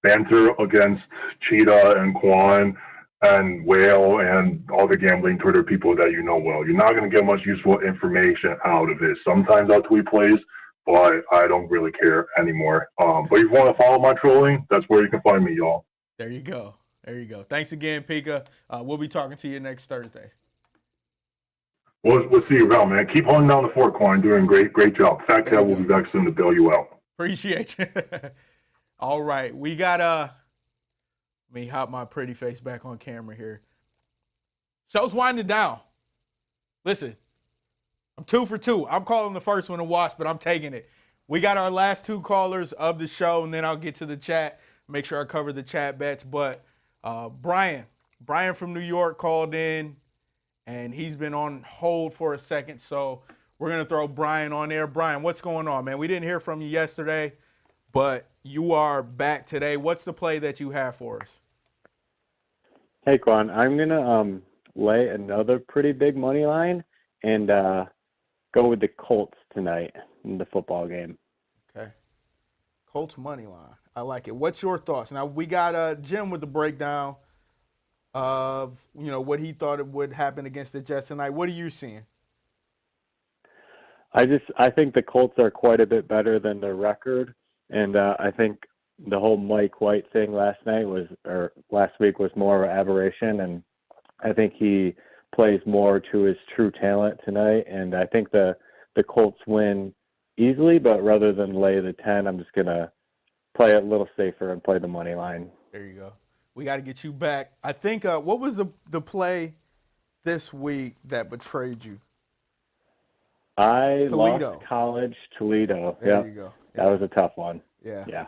banter against Cheetah and Qwan and Whale and all the gambling Twitter people that you know well. You're not going to get much useful information out of it. Sometimes I'll tweet plays, but I don't really care anymore. But if you want to follow my trolling, that's where you can find me, y'all. There you go. There you go. Thanks again, Pika. We'll be talking to you next Thursday. We'll see you around, man. Keep holding down the fort, Qwan. Doing great job. Fat Cat will be back soon to bail you out. Appreciate you. All right, we got let me hop my pretty face back on camera here. Show's winding down. Listen, I'm 2 for 2. I'm calling the first one to watch, but I'm taking it. We got our last 2 callers of the show, and then I'll get to the chat. Make sure I cover the chat bets. But Brian from New York called in, and he's been on hold for a second, so we're going to throw Brian on there. Brian, what's going on, man? We didn't hear from you yesterday, but you are back today. What's the play that you have for us? Hey, Qwan, I'm going to lay another pretty big money line and go with the Colts tonight in the football game. Okay. Colts money line. I like it. What's your thoughts? Now, we got Jim with the breakdown of, what he thought it would happen against the Jets tonight. What are you seeing? I think the Colts are quite a bit better than their record, and I think the whole Mike White thing last week was more of an aberration, and I think he plays more to his true talent tonight, and I think the Colts win easily, but rather than lay the 10, I'm just going to play it a little safer and play the money line. There you go. We got to get you back. I think, what was the play this week that betrayed you? Toledo. Lost college, Toledo. There you go. Yeah. That was a tough one. Yeah.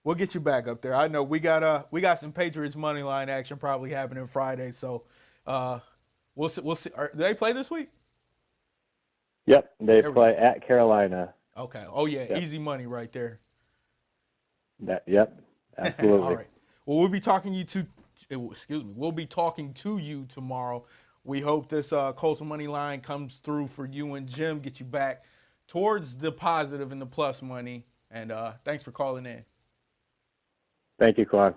We'll get you back up there. I know we got some Patriots money line action probably happening Friday, so we'll see. Do they play this week? Yep, they play at Carolina. Okay. Oh yeah, yep. Easy money right there. Yep, absolutely. All right. Well, we'll be talking We'll be talking to you tomorrow. We hope this Colts money line comes through for you and Jim, get you back towards the positive and the plus money. And thanks for calling in. Thank you, Qwan.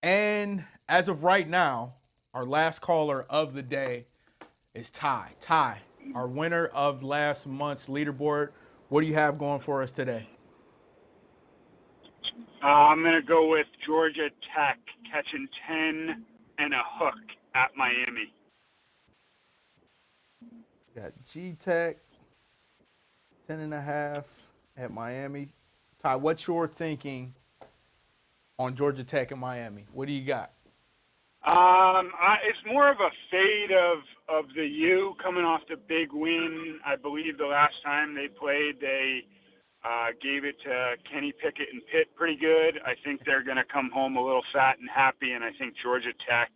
And as of right now, our last caller of the day is Ty. Ty, our winner of last month's leaderboard. What do you have going for us today? I'm going to go with Georgia Tech catching 10 and a hook at Miami. Got G-Tech, 10.5 at Miami. Ty, what's your thinking on Georgia Tech and Miami? What do you got? It's more of a fade of the U coming off the big win. I believe the last time they played, they Gave it to Kenny Pickett and Pitt pretty good. I think they're going to come home a little fat and happy, and I think Georgia Tech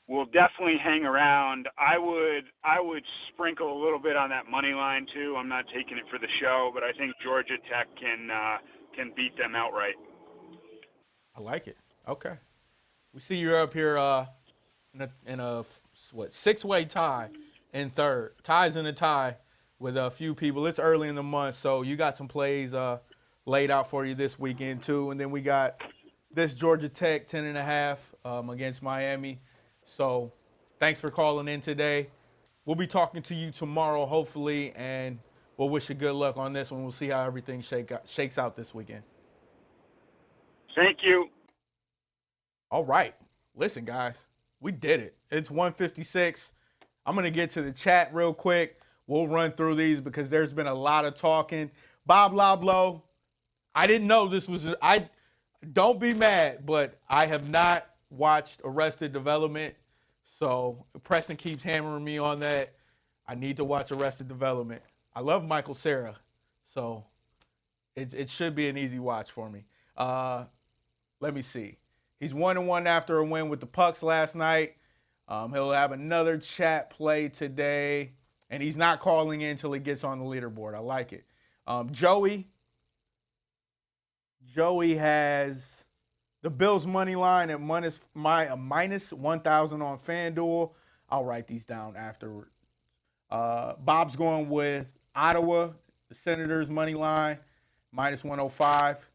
will definitely hang around. I would sprinkle a little bit on that money line too. I'm not taking it for the show, but I think Georgia Tech can beat them outright. I like it. Okay. We see you're up here in a 6-way tie in third. Ties in a tie with a few people. It's early in the month, so you got some plays laid out for you this weekend too. And then we got this Georgia Tech 10.5 against Miami. So thanks for calling in today. We'll be talking to you tomorrow, hopefully, and we'll wish you good luck on this one. We'll see how everything shakes out this weekend. Thank you. All right. Listen, guys, we did it. It's 1:56. I'm going to get to the chat real quick. We'll run through these because there's been a lot of talking. Bob Loblo, I didn't know this was don't be mad, but I have not watched Arrested Development. So Preston keeps hammering me on that. I need to watch Arrested Development. I love Michael Cera, so it should be an easy watch for me. Let me see. He's 1-1 after a win with the Pucks last night. He'll have another chat play today, and he's not calling in until he gets on the leaderboard. I like it. Joey has the Bills money line at minus 1,000 on FanDuel. I'll write these down afterwards. Bob's going with Ottawa, the Senators money line, minus 105.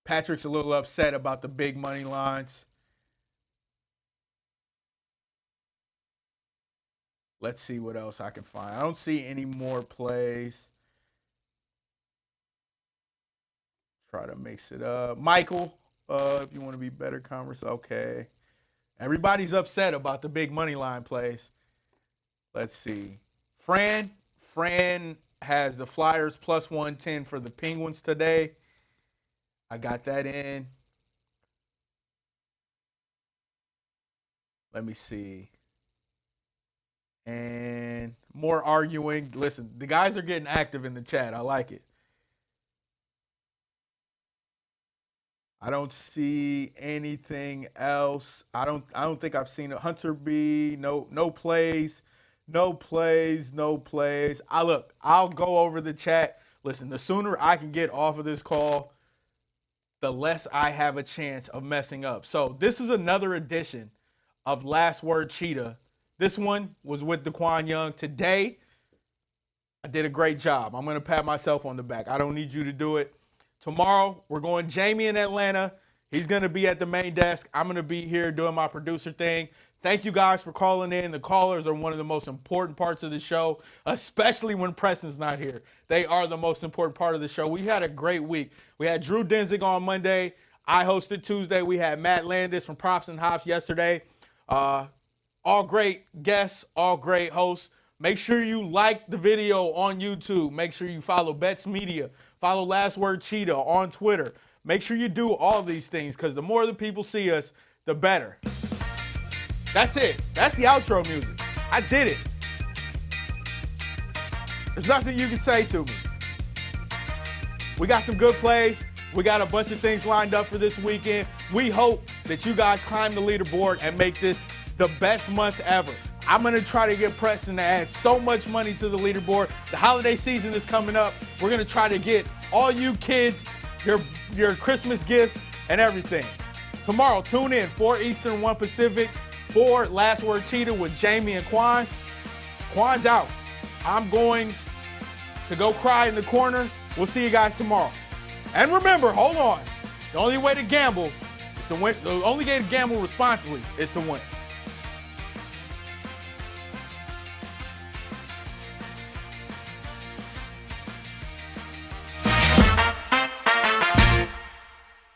Patrick's a little upset about the big money lines. Let's see what else I can find. I don't see any more plays. Try to mix it up. Michael, if you want to be better converse, okay. Everybody's upset about the big money line plays. Let's see. Fran has the Flyers plus 110 for the Penguins today. I got that in. Let me see. And more arguing. Listen, the guys are getting active in the chat. I like it. I don't see anything else. I don't think I've seen it. Hunter B, no plays. No plays. I'll go over the chat. Listen, the sooner I can get off of this call, the less I have a chance of messing up. So this is another edition of Last Word Cheetah. This one was with Qwan Young. Today, I did a great job. I'm going to pat myself on the back. I don't need you to do it. Tomorrow, we're going Jamie in Atlanta. He's going to be at the main desk. I'm going to be here doing my producer thing. Thank you guys for calling in. The callers are one of the most important parts of the show, especially when Preston's not here. They are the most important part of the show. We had a great week. We had Drew Denzig on Monday. I hosted Tuesday. We had Matt Landis from Props and Hops yesterday. All great guests, all great hosts. Make sure you like the video on YouTube. Make sure you follow Bets Media. Follow Last Word Cheetah on Twitter. Make sure you do all these things because the more the people see us, the better. That's it. That's the outro music. I did it. There's nothing you can say to me. We got some good plays. We got a bunch of things lined up for this weekend. We hope that you guys climb the leaderboard and make this the best month ever. I'm going to try to get Preston to add so much money to the leaderboard. The holiday season is coming up. We're going to try to get all you kids your Christmas gifts and everything. Tomorrow, tune in, 4 Eastern, 1 Pacific, for Last Word Cheetah with Jamie and Qwan. Quan's out. I'm going to go cry in the corner. We'll see you guys tomorrow. And remember, hold on. The only way to gamble is to win. The only way to gamble responsibly is to win.